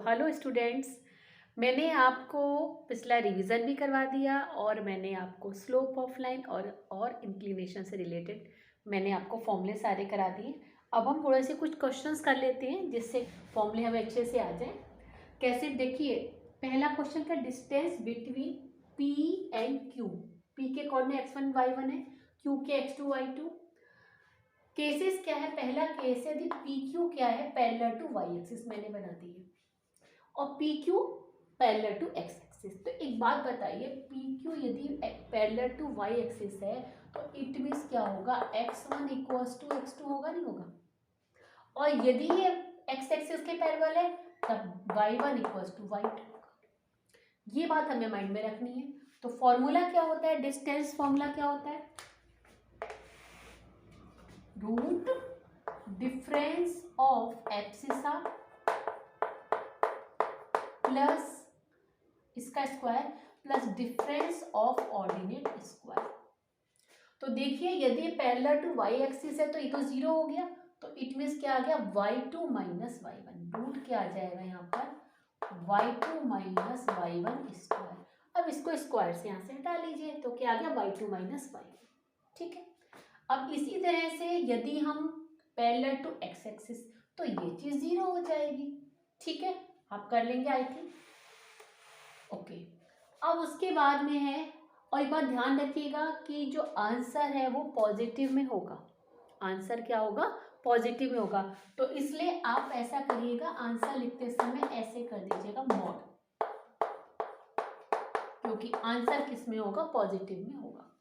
Hello students. मैंने आपको पिछला रिवीजन भी करवा दिया और मैंने आपको स्लोप ऑफ लाइन और इंक्लिनेशन से रिलेटेड मैंने आपको फॉर्मूले सारे करा दिए। अब हम थोड़े से कुछ क्वेश्चंस कर लेते हैं जिससे फॉर्मूले हमें अच्छे से आ जाए। कैसे, देखिए पहला क्वेश्चन का distance between P and Q. P के कोऑर्डिनेट x1 y1 है, क्यू के x2 y2। केसेस क्या है, पहला केस है यदि पी क्यू क्या है पैरेलल टू वाई एक्सिस, मैंने बना दी है, और P Q parallel to x axis. तो एक बात बताइए, पी क्यू यदि पैरेलल टू वाई एक्सिस है तो इट मीन्स क्या होगा, x1 इक्वल्स टू x2 होगा, नहीं होगा? और यदि ये एक्स एक्सिस के पैरेलल है तब y1 इक्वल्स टू y2 होगा। ये बात हमें माइंड में रखनी है। तो फॉर्मूला क्या होता है, डिस्टेंस फॉर्मूला क्या होता है, root difference of abscissa plus इसका square plus difference of ordinate square. तो देखिए यदि पैरेलल टू वाई एक्सिस है तो ये तो जीरो हो गया, तो इट मीन्स क्या आ गया, y2 माइनस y1। रूट क्या आ जाएगा यहाँ पर, y2 माइनस y1 स्क्वायर। अब इसको स्क्वायर से यहाँ से हटा लीजिए तो क्या आ गया, y2 माइनस y1। ठीक है। अब इसी तरह से यदि हम पैरेलल टू एक्स एक्सिस तो ये चीज जीरो हो जाएगी। ठीक है, आप कर लेंगे आई थिंक। ओके, अब उसके बाद में है, और एक बात ध्यान रखिएगा कि जो आंसर है वो पॉजिटिव में होगा। आंसर क्या होगा, पॉजिटिव में होगा। तो इसलिए आप ऐसा करिएगा, आंसर लिखते समय ऐसे कर दीजिएगा मॉड, क्योंकि आंसर किस में होगा, पॉजिटिव में होगा।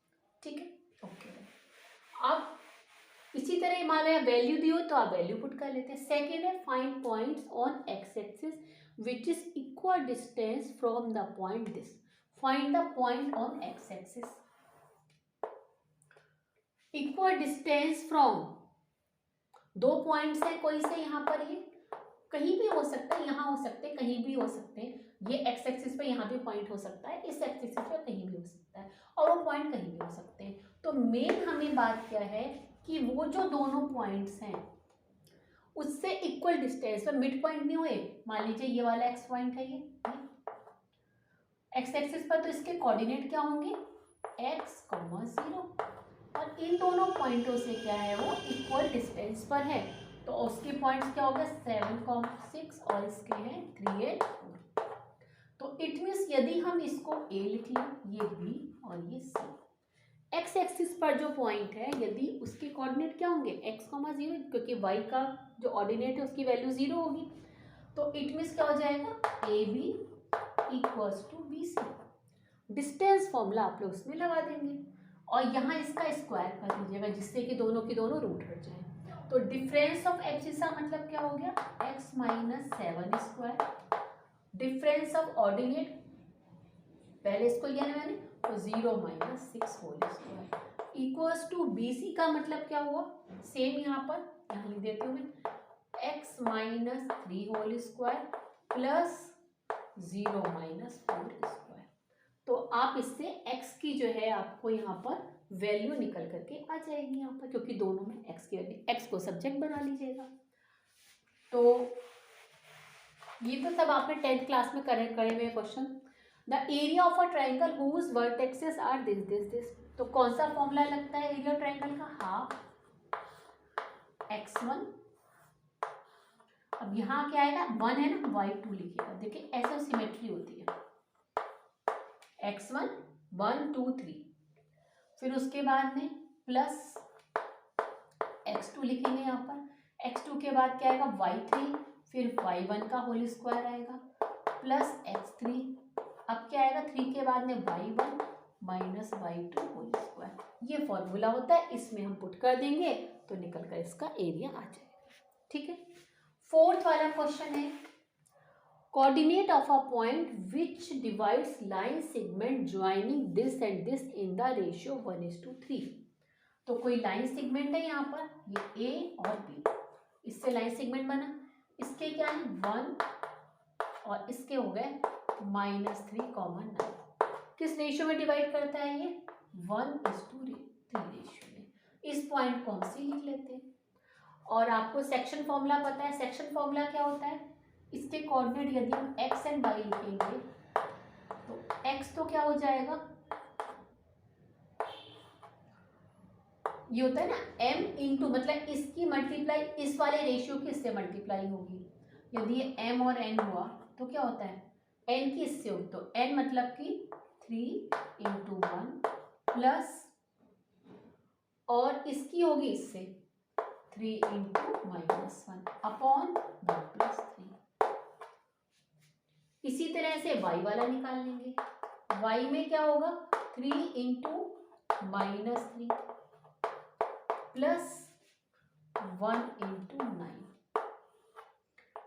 ठीक है, ओके। अब इसी तरह हमारे वैल्यू दी हो तो आप वैल्यू पुट कर लेते हैं। सेकेंड है, find points on x axis which is equal distance from the point this. Find the point on x axis, equal distance from, दो पॉइंट्स है कोई से, यहाँ पर ये कहीं भी हो सकता है, यहाँ हो सकते हैं, कहीं भी हो सकते हैं। ये एक्स एक्सिस पे यहाँ भी पॉइंट हो सकता है, इस एक्सिस पे कहीं भी हो सकता है, और वो पॉइंट कहीं भी हो सकते हैं। तो मेन हमें बात क्या है कि वो जो दोनों पॉइंट्स हैं उससे इक्वल डिस्टेंस पर मिड पॉइंट नहीं हुए। मान लीजिए ये वाला एक्स पॉइंट है, ये एक्स एक्सिस पर, तो इसके कोऑर्डिनेट क्या होंगे, x, 0, और इन दोनों पॉइंटों से क्या है, वो इक्वल डिस्टेंस पर है। तो उसके पॉइंट्स क्या हो गए, 7, 6, और इसके हैं 3 और 4। तो इट मीन्स यदि हम इसको a लिख लें, ये b और ये c, एक्स एक्सिस पर जो पॉइंट है यदि उसके कोऑर्डिनेट क्या होंगे, x, 0, क्योंकि y का जो ऑर्डिनेट है उसकी वैल्यू 0 होगी। तो इट मीन्स क्या हो जाएगा, AB equals to BC। Distance formula आप लोग उसमें लगा देंगे और यहाँ इसका स्क्वायर कर दीजिएगा जिससे कि दोनों की दोनों रूट हट जाए। तो डिफरेंस ऑफ एब्सिसा मतलब क्या हो गया, x minus 7 square, difference of ordinate पहले इसको लिया ना मैंने, तो 0 minus 6 whole square equals to BC का मतलब क्या हुआ, सेम यहाँ पर यहाँ लिख देती हूँ मैं, x minus 3 whole square plus 0 minus 4 square. तो आप इससे x की जो है आपको यहाँ पर वैल्यू निकल करके आ जाएगी यहाँ पर, क्योंकि दोनों में x की वैल्यू, x को सब्जेक्ट बना लीजिएगा। तो ये तो सब आपने 10th क्लास में करे हुए question. The area of a triangle whose vertexes are this. तो कौन सा फॉर्मूला लगता है एरिया ट्राइंगल का, हाफ x1। अब यहाँ क्या आएगा, 1 है ना, y2 लिखिएगा। देखिए ऐसा सिमेट्री होती है, x1 1 2 3, फिर उसके बाद में प्लस x2 लिखेंगे यहाँ पर, x2 के बाद क्या आएगा, y3, फिर y1 का होल स्क्वायर आएगा प्लस x3। अब क्या आएगा, 3 के बाद में y1 minus y2 whole square. ये फॉर्मूला होता है, इसमें हम पुट कर देंगे तो निकल कर इसका एरिया आ जाएगा। ठीक है। फोर्थ वाला क्वेश्चन है, coordinate of a point which divides line segment joining this and this in the ratio 1:3। तो कोई लाइन सेगमेंट है यहाँ पर, ये A और B, इससे लाइन सेगमेंट बना, इसके क्या है 1 और इसके हो गए -3, 9। किस रेशियो में डिवाइड करता है ये, 1:3 रेशियो में। इस पॉइंट को हम C लिख लेते हैं। और आपको सेक्शन फॉर्मूला पता है, सेक्शन फॉर्मूला क्या होता है, इसके कोऑर्डिनेट यदि हम x एंड y लिखेंगे तो x तो क्या हो जाएगा, ये होता है ना m इंटू, मतलब इसकी मल्टीप्लाई इस वाले रेशियो की इससे मल्टीप्लाई होगी। यदि ये m और n हुआ तो क्या होता है, n की इससे होगी तो n मतलब कि 3 इंटू 1 प्लस, और इसकी होगी इससे 3 इंटू -1 अपॉन 1 प्लस 3। इसी तरह से y वाला निकाल लेंगे। y में क्या होगा, 3 into -3 plus 1 into 9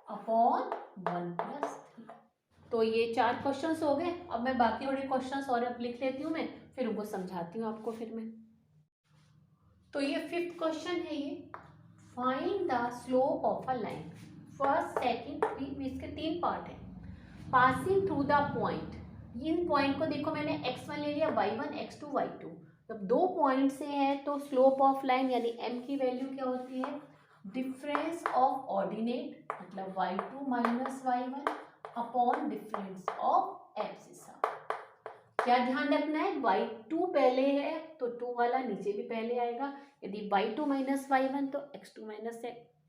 upon 1 plus 3। तो ये 4 क्वेश्चंस हो गए। अब मैं बाकी थोड़े क्वेश्चंस और अब लिख लेती हूँ मैं, फिर उनको समझाती हूँ आपको फिर मैं। तो ये 5th क्वेश्चन है, ये find the slope of a line, first second, इसके 3 पार्ट है। Passing through the point, in point को देखो मैंने x1 ले लिया, y1, x2, y2। जब 2 पॉइंट से है तो स्लोप ऑफ लाइन यानी m की वैल्यू क्या होती है, डिफरेंस ऑफ ऑर्डिनेट मतलब y2 minus y1 upon difference of abscissa. क्या ध्यान रखना है, y2 पहले है तो 2 वाला नीचे भी पहले आएगा। यदि y2 माइनस y1 तो x2 माइनस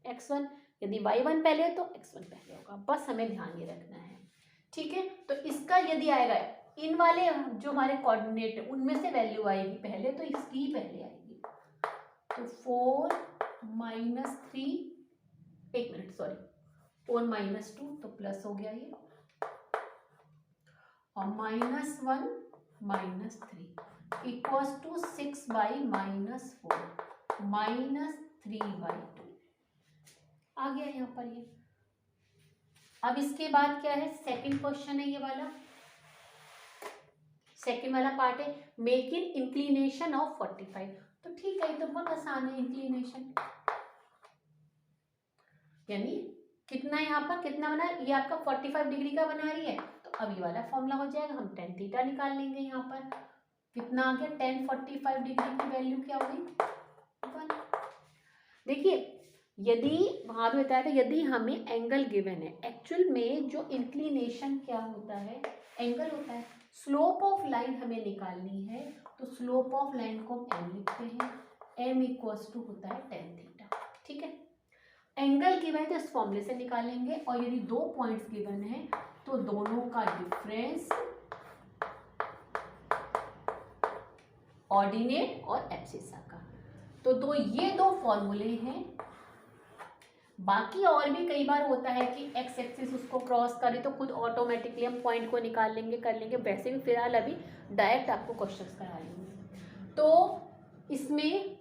x1, यदि y1 पहले है तो x1 पहले होगा। बस हमें ध्यान ये रखना है, ठीक है। तो इसका यदि आएगा, इन वाले जो हमारे कोऑर्डिनेट है उनमें से वैल्यू आएगी पहले तो इसकी ही पहले आएगी। तो 4 माइनस 3, 1 मिनट सॉरी, 4 माइनस 2 तो प्लस हो गया ये, और -1 माइनस 3 इक्वल्स टू 6/-4 -3/2 आ गया यहाँ पर ये। अब इसके बाद क्या है, सेकंड क्वेश्चन है ये वाला, सेकंड वाला पार्ट है मेक इन इंक्लिनेशन ऑफ 45। तो ठीक है, ये तो बहुत आसान है। इंक्लिनेशन यानी कितना, यहाँ पर कितना बना, ये आपका 45 डिग्री का बना रही है तो अब ये वाला फॉर्मूला हो जाएगा, हम tan थीटा निकाल लेंगे। यहाँ पर कितना आ गया, tan 45 डिग्री की वैल्यू क्या होगी, 1। देखिए यदि वहां भी बताया था, यदि हमें एंगल गिवन है, एक्चुअल में जो इंक्लिनेशन क्या होता है, एंगल होता है। स्लोप ऑफ लाइन हमें निकालनी है तो स्लोप ऑफ लाइन को हम m लिखते हैं, m इक्वल्स टू होता है tan थीटा, ठीक है। एंगल गिवन है तो इस फॉर्मूले से निकालेंगे, और यदि 2 पॉइंट्स गिवन है तो दोनों का डिफरेंस ऑर्डिनेट और एब्सिसा का। तो ये 2 फॉर्मूले हैं। बाकी और भी कई बार होता है कि एक्स एक्सिस उसको क्रॉस करे तो खुद ऑटोमेटिकली हम पॉइंट को निकाल लेंगे, कर लेंगे। वैसे भी फिलहाल अभी डायरेक्ट आपको क्वेश्चंस करा लेंगे। तो इसमें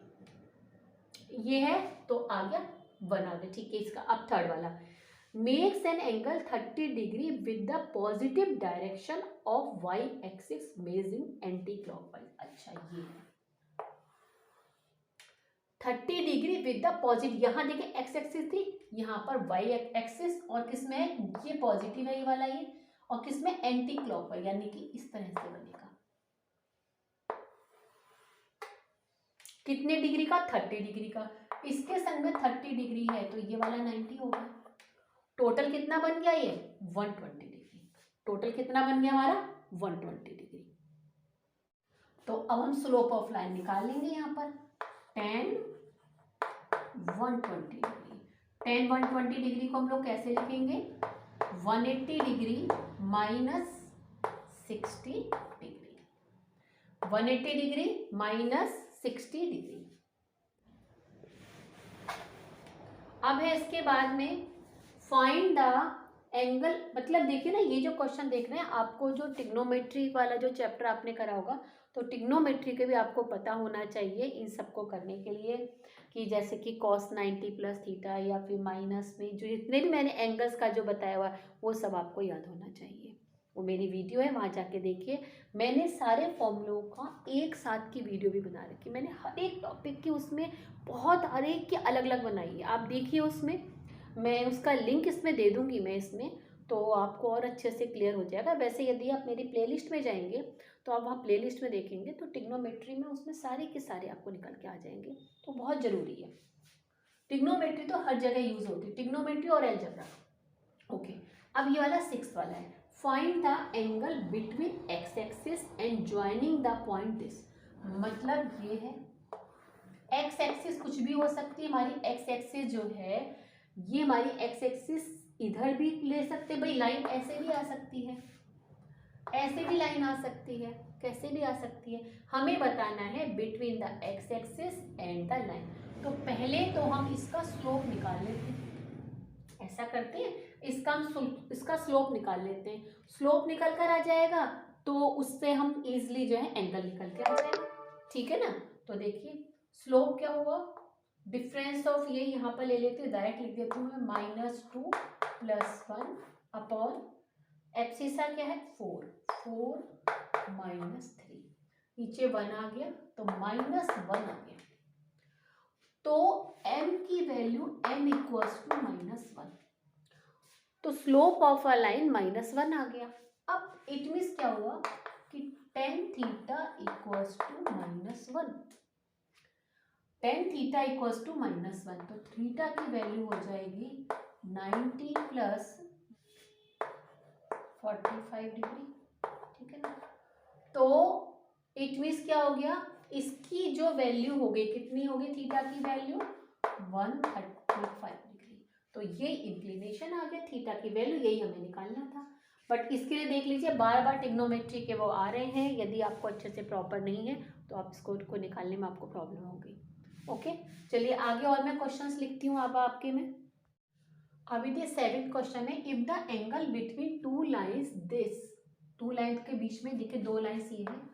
ये है तो आ गया 1 आ गया, ठीक है। इसका अब थर्ड वाला, makes an angle 30 degree with the positive direction of y axis measuring anti clockwise. अच्छा ये 30 डिग्री विद द पॉजिटिव, यहाँ देखिए एक्स एक्सिस थी, यहाँ पर y एक्सिस, और किसमें है, ये पॉजिटिव है ये वाला ये, और किसमें एंटी क्लॉकवाइज, यानी कि इस तरह से बनेगा। कितने डिग्री का, 30 डिग्री का। इसके संग में 30 डिग्री है तो ये वाला 90 होगा। टोटल कितना बन गया ये, 120 डिग्री। टोटल कितना बन गया हमारा, 120 डिग्री। तो अब हम स्लोप ऑफ लाइन निकाल लेंगे। यहाँ पर tan 120 डिग्री, tan 120 डिग्री को हम लोग कैसे लिखेंगे, 180 degree minus 60 degree, 180 degree minus 60 degree. अब है इसके बाद में फाइंड द एंगल, मतलब देखिए ना, ये जो क्वेश्चन देख रहे हैं आपको, जो ट्रिग्नोमेट्री वाला जो चैप्टर आपने करा होगा, तो ट्रिग्नोमेट्री के भी आपको पता होना चाहिए इन सबको करने के लिए, कि जैसे कि cos 90 प्लस थीटा, या फिर माइनस में जो जितने भी मैंने एंगल्स का जो बताया हुआ वो सब आपको याद होना चाहिए। वो मेरी वीडियो है, वहाँ जाके देखिए। मैंने सारे फॉर्मूलों का एक साथ की वीडियो भी बना रखी, मैंने हर एक टॉपिक की उसमें बहुत हर एक की अलग अलग बनाई है, आप देखिए उसमें। मैं उसका लिंक इसमें दे दूँगी मैं इसमें, तो आपको और अच्छे से क्लियर हो जाएगा। वैसे यदि आप मेरी प्लेलिस्ट में जाएंगे तो आप वहाँ प्लेलिस्ट में देखेंगे तो ट्रिग्नोमेट्री में उसमें सारे के सारे आपको निकल के आ जाएंगे, तो बहुत ज़रूरी है। ट्रिग्नोमेट्री तो हर जगह यूज़ होती है, ट्रिग्नोमेट्री और अलजेब्रा ओके, अब ये वाला 6 वाला है, find the angle between x axis and joining the point this. मतलब ये है एक्स एक्सिस कुछ भी हो सकती है हमारी, एक्स एक्सिस जो है ये हमारी एक्स एक्सिस इधर भी ले सकते भाई, लाइन ऐसे भी आ सकती है, ऐसे भी लाइन आ सकती है, कैसे भी आ सकती है, हमें बताना है between the x axis and the line. तो पहले तो हम इसका स्लोप निकाल लेते हैं, ऐसा करते हैं, इसका स्लोप निकाल लेते हैं, स्लोप निकल कर आ जाएगा तो उससे हम इजिली जो है एंगल निकल के आ जाएगा, ठीक है ना। तो देखिए स्लोप क्या हुआ, डिफरेंस ऑफ ये यहाँ पर ले लेते हैं, डायरेक्ट लिख देती हूँ मैं, -2 + 1 अपॉन एब्सिसा क्या है 4 -3, नीचे 1 आ गया तो -1 आ गया, तो m की वैल्यू m = -1, तो स्लोप ऑफ अ लाइन -1 आ गया। अब इट मीन्स क्या हुआ कि tan θ = -1, tan θ = -1, तो थीटा की वैल्यू हो जाएगी 90 + 45 डिग्री, ठीक है ना। तो इट मीन्स क्या हो गया, इसकी जो वैल्यू हो गई कितनी हो गई, थीटा की वैल्यू 135 डिग्री, तो ये इंक्लिनेशन आ गया, थीटा की वैल्यू यही हमें निकालना था। बट इसके लिए देख लीजिए बार बार ट्रिग्नोमेट्री के वो आ रहे हैं, यदि आपको अच्छे से प्रॉपर नहीं है तो आप इसको निकालने में आपको प्रॉब्लम होगी। ओके, चलिए आगे और मैं क्वेश्चंस लिखती हूँ अब आपके में। अभी ये 7th क्वेश्चन है, if the angle between two lines this, two line के बीच में देखिए दो लाइन्स ये हैं,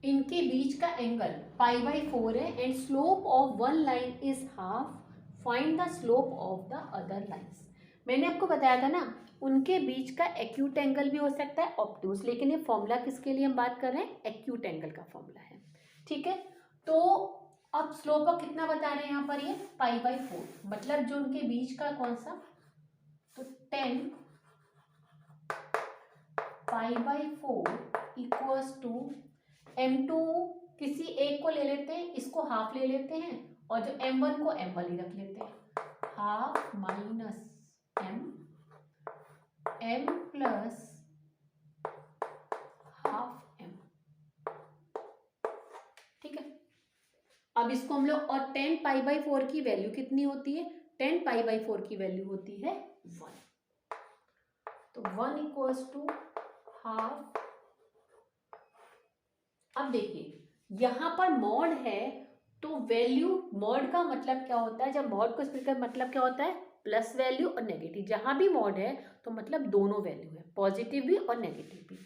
इनके बीच का एंगल π/4 है and slope of one line is half, find the slope of the other lines. मैंने आपको बताया था ना उनके बीच का एक्यूट एंगल भी हो सकता है ऑब्टूस, लेकिन ये फॉर्मूला किसके लिए हम बात कर रहे हैं, एक्यूट एंगल का फॉर्मूला है, ठीक है। तो अब स्लोप ऑफ कितना बता रहे हैं यहाँ पर, ये π/4, मतलब जो उनके बीच का कौन सा, तो 10 π/4 = m2, किसी एक को ले लेते हैं, इसको हाफ ले लेते हैं, और जो m1 को m1 ही रख लेते हैं, half minus m plus half m, ठीक है। अब इसको हम लोग, और 10 π/4 की वैल्यू कितनी होती है, 10 π/4 की वैल्यू होती है 1, तो 1 = हाफ। अब देखिए यहाँ पर मॉड है तो वैल्यू, मॉड का मतलब क्या होता है, जब मॉड को स्प्लिट कर मतलब क्या होता है, प्लस वैल्यू और नेगेटिव, जहां भी मॉड है तो मतलब दोनों वैल्यू है, पॉजिटिव भी और नेगेटिव भी,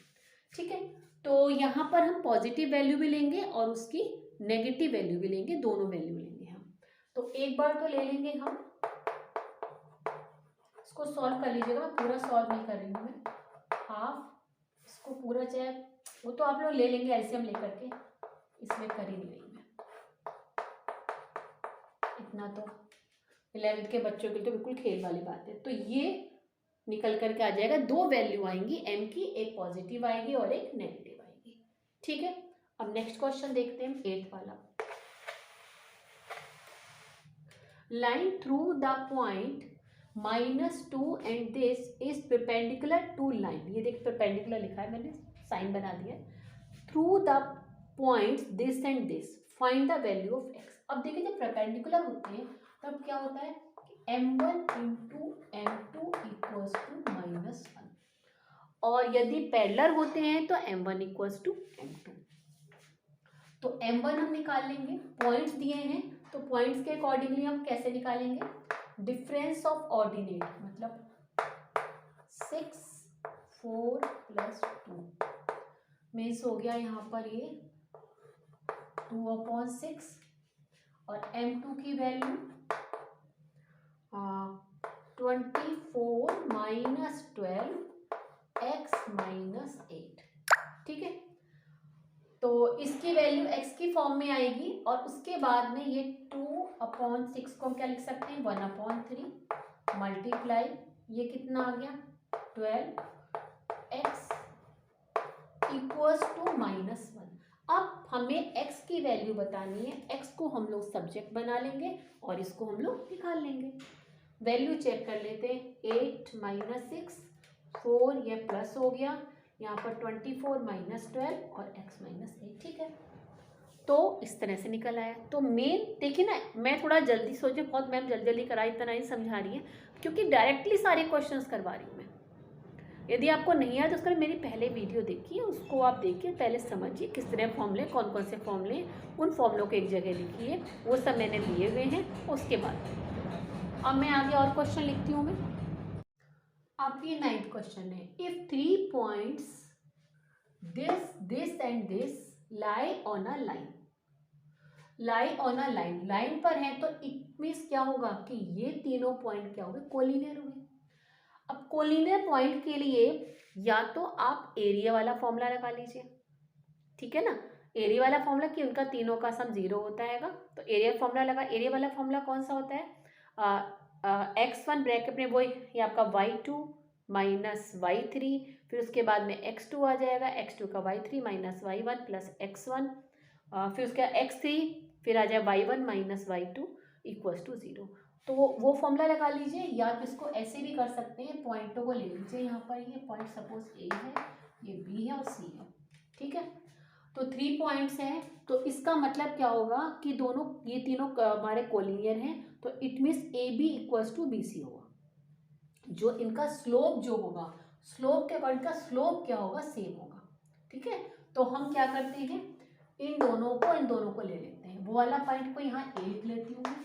ठीक है। तो यहाँ पर हम पॉजिटिव वैल्यू भी लेंगे और उसकी नेगेटिव वैल्यू भी लेंगे, दोनों वैल्यू लेंगे हम। तो एक बार तो ले लेंगे हम, इसको सॉल्व कर लीजिएगा, मैं पूरा सॉल्व नहीं कर रही हूँ मैं, हाफ इसको पूरा चाहे वो तो आप लोग ले लेंगे एलसीएम लेकर के, इसमें कर ही नहीं रही मैं, इतना तो 11th के बच्चों के लिए तो बिल्कुल खेल वाली बात है। तो ये निकल करके आ जाएगा, दो वैल्यू आएंगी m की, एक पॉजिटिव आएगी और एक नेगेटिव आएगी, ठीक है। अब नेक्स्ट क्वेश्चन देखते हैं 8th वाला, line through the point -2 and this is perpendicular to line, ये देख परपेंडिकुलर लिखा है मैंने, साइन बना दिया, through the points this and this, find the value of x। अब देखिए जब परपेंडिकुलर होते हैं तब क्या होता है कि m1 × m2 = -1, और यदि पैरेलल होते हैं तो m1 = m2। तो m1 हम निकाल लेंगे, पॉइंट्स दिए हैं तो पॉइंट्स के अकॉर्डिंगली हम कैसे निकालेंगे, डिफरेंस ऑफ ऑर्डिनेट, मतलब 6 4 + 2 मीन्स हो गया यहाँ पर ये 2/6, और m2 की वैल्यू 24 - 12 x - 8, ठीक है। तो इसकी वैल्यू x की फॉर्म में आएगी, और उसके बाद में ये 2/6 को हम क्या लिख सकते हैं, 1/3 मल्टीप्लाई, ये कितना आ गया 12x = -1। अब हमें x की वैल्यू बतानी है, x को हम लोग सब्जेक्ट बना लेंगे और इसको हम लोग निकाल लेंगे। वैल्यू चेक कर लेते हैं, 8 माइनस 6 4, ये प्लस हो गया, यहाँ पर 24 माइनस 12 और x माइनस 8, ठीक है। तो इस तरह से निकल आया। तो मेन देखिए ना, मैं थोड़ा जल्दी सोचे, बहुत मैम जल्दी जल्दी कराई, इतना नहीं समझा रही है क्योंकि डायरेक्टली सारे क्वेश्चंस करवा रही हूँ मैं। यदि आपको नहीं आया तो उसका मेरी पहले वीडियो देखिए, उसको आप देखिए, पहले समझिए किस तरह फॉर्मूले, कौन कौन से फॉर्मूले, उन फॉर्मूलों को एक जगह लिखिए, वो सब मैंने लिए हुए हैं। उसके बाद अब मैं आगे और क्वेश्चन लिखती हूँ मैं। अब ये 9th क्वेश्चन है, if 3 points this and this lie on a line, lie on a line, line पर है तो इट मीन्स क्या होगा कि ये तीनों पॉइंट क्या होंगे, कोलिनियर होंगे। अब कोलिनियर पॉइंट के लिए या तो आप एरिया वाला फॉर्मूला लगा लीजिए, ठीक है ना, एरिया वाला फॉर्मूला कि उनका तीनों का सम 0 होता हैगा, तो एरिया फॉर्मूला लगा। एरिया वाला फॉर्मूला कौन सा होता है, x1 ब्रैकेट में वही, ये आपका y2 माइनस y3, फिर उसके बाद में x2 आ जाएगा, x2 का y3 minus y1 plus x1, फिर उसके x3, फिर आ जाए y1 minus y2 equals to 0। तो वो फॉर्मूला लगा लीजिए, या आप इसको ऐसे भी कर सकते हैं, पॉइंटों को ले लीजिए, यहाँ पर ये पॉइंट सपोज ए है, ये बी है और सी है, ठीक है। तो 3 पॉइंट्स हैं, तो इसका मतलब क्या होगा कि दोनों, ये तीनों हमारे कोलिनियर हैं, तो it means A B equals to B C होगा। जो इनका स्लोप जो होगा, स्लोप के अकॉर्डिंग का स्लोप क्या होगा, सेम होगा, ठीक है। तो हम क्या करते हैं, इन दोनों को ले लेते हैं। वो वाला पॉइंट को यहाँ ए लिख लेती हूँ मैं,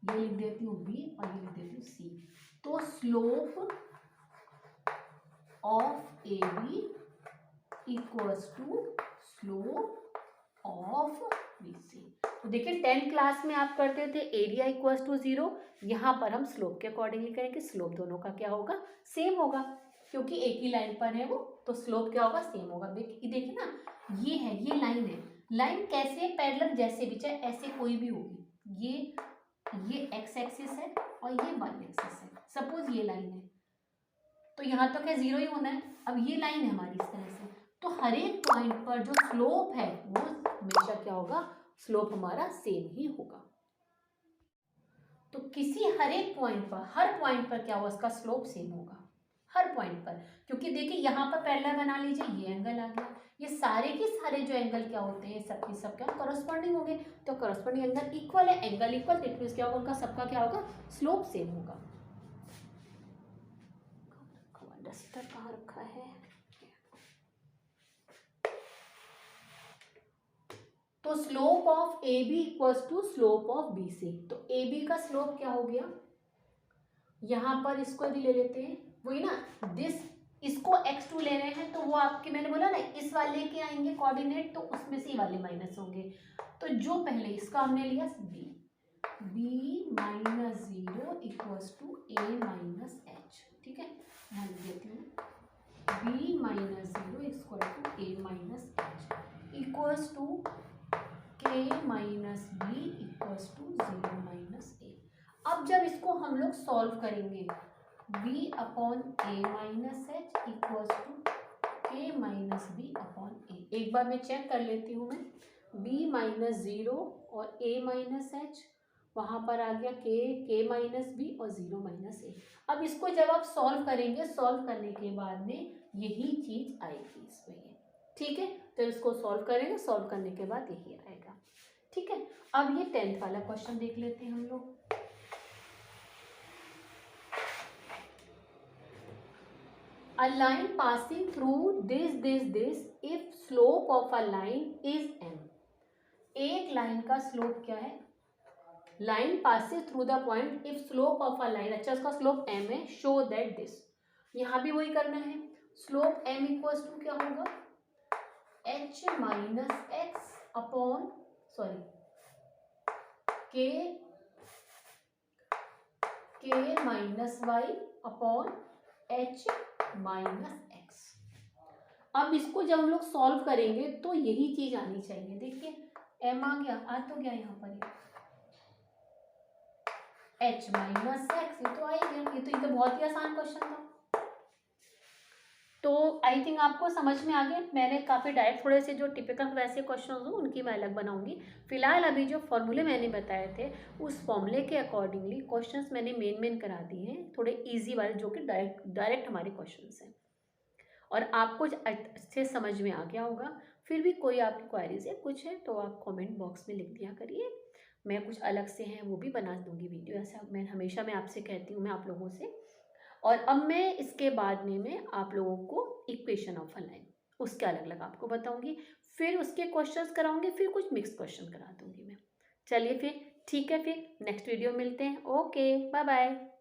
ये लिख देती हूँ बी और ये लिख देती हूँ सी। तो slope of A B equals to slope of B C. तो देखिए 10th क्लास में आप करते थे एरिया इक्वल्स टू 0, यहाँ पर हम स्लोप के अकॉर्डिंगली करेंगे, स्लोप दोनों का क्या होगा, सेम होगा, क्योंकि एक ही लाइन पर है वो, तो स्लोप क्या होगा, सेम होगा। देखिए ना, ये है, ये लाइन है, लाइन कैसे पैरेलल, जैसे भी, चाहे ऐसे कोई भी होगी, ये एक्स एक्सिस है और ये वाई एक्सिस है, सपोज ये लाइन है, तो यहाँ तो क्या 0 ही होना है। अब ये लाइन है हमारी इस तरह से, तो हर एक पॉइंट पर जो स्लोप है वो हमेशा क्या होगा, स्लोप हमारा सेम ही होगा। तो किसी हर एक पॉइंट पर, हर पॉइंट पर क्या होगा, उसका स्लोप सेम होगा हर पॉइंट पर, क्योंकि देखिए यहाँ पर पैरेलल बना लीजिए, ये एंगल आ गया, ये सारे के सारे जो एंगल क्या होते हैं, सबके सब क्या करस्पॉन्डिंग होंगे, तो करस्पॉन्डिंग एंगल इक्वल है, एंगल इक्वल, तो इट मींस क्या होगा, उनका सबका क्या होगा, स्लोप सेम होगा। डस्टर कहाँ रखा है, तो slope of A B equals to slope of B C. तो ए बी का स्लोप क्या हो गया, यहाँ पर इसको यदि ले लेते हैं, वही ना, इसको x2 ले रहे हैं, तो वो आपके, मैंने बोला ना, इस वाले के आएंगे कोऑर्डिनेट, तो उसमें से वाले माइनस होंगे। तो जो पहले इसका हमने लिया b minus 0 equals to a minus h, ठीक है, यहाँ लिख देती हूँ, b minus 0 equal to a minus h equals to k minus b equals to 0 minus a। अब जब इसको हम लोग सॉल्व करेंगे, b upon a minus h equals to k minus B upon a। एक बार मैं चेक कर लेती हूँ, मैं b माइनस 0 और a माइनस एच, वहाँ पर आ गया k माइनस बी और 0 माइनस a। अब इसको जब आप सॉल्व करेंगे, सॉल्व करने के बाद में यही चीज आएगी इसमें, ये ठीक है। जब इसको सॉल्व करेंगे, सॉल्व करने के बाद यही आएगा, ठीक है। अब ये 10th वाला क्वेश्चन देख लेते हैं हम लोग। A line passing through this if slope of a line is m। एक लाइन का स्लोप क्या है, line passes through the point if slope of a line, अच्छा उसका स्लोप m है, show that this, यहाँ भी वही करना है, स्लोप m इक्वल्स टू क्या होगा, h minus x upon k minus y upon h minus x. अब इसको जब हम लोग सॉल्व करेंगे तो यही चीज आनी चाहिए, देखिए m आ गया, आ तो गया यहाँ पर h माइनस एक्स, ये तो आ ही गया, ये तो बहुत ही आसान क्वेश्चन था। तो आई थिंक आपको समझ में आ गया। मैंने काफ़ी डायरेक्ट, थोड़े से जो टिपिकल वैसे क्वेश्चन हो उनकी मैं अलग बनाऊंगी। फिलहाल अभी जो फॉर्मूले मैंने बताए थे उस फॉर्मूले के अकॉर्डिंगली क्वेश्चंस मैंने मेन करा दिए हैं, थोड़े इजी वाले जो कि डायरेक्ट हमारे क्वेश्चंस हैं, और आपको अच्छे समझ में आ गया होगा। फिर भी कोई आपकी क्वारीज है, कुछ है, तो आप कमेंट बॉक्स में लिख दिया करिए। मैं कुछ अलग से हैं वो भी बना दूंगी वीडियो, ऐसा मैं हमेशा मैं आपसे कहती हूँ, मैं आप लोगों से। और अब मैं इसके बाद में मैं आप लोगों को इक्वेशन ऑफ अ लाइन उसके अलग अलग आपको बताऊंगी, फिर उसके क्वेश्चंस कराऊंगी, फिर कुछ मिक्स क्वेश्चन करा दूंगी मैं। चलिए फिर ठीक है, फिर नेक्स्ट वीडियो मिलते हैं। Okay, bye bye.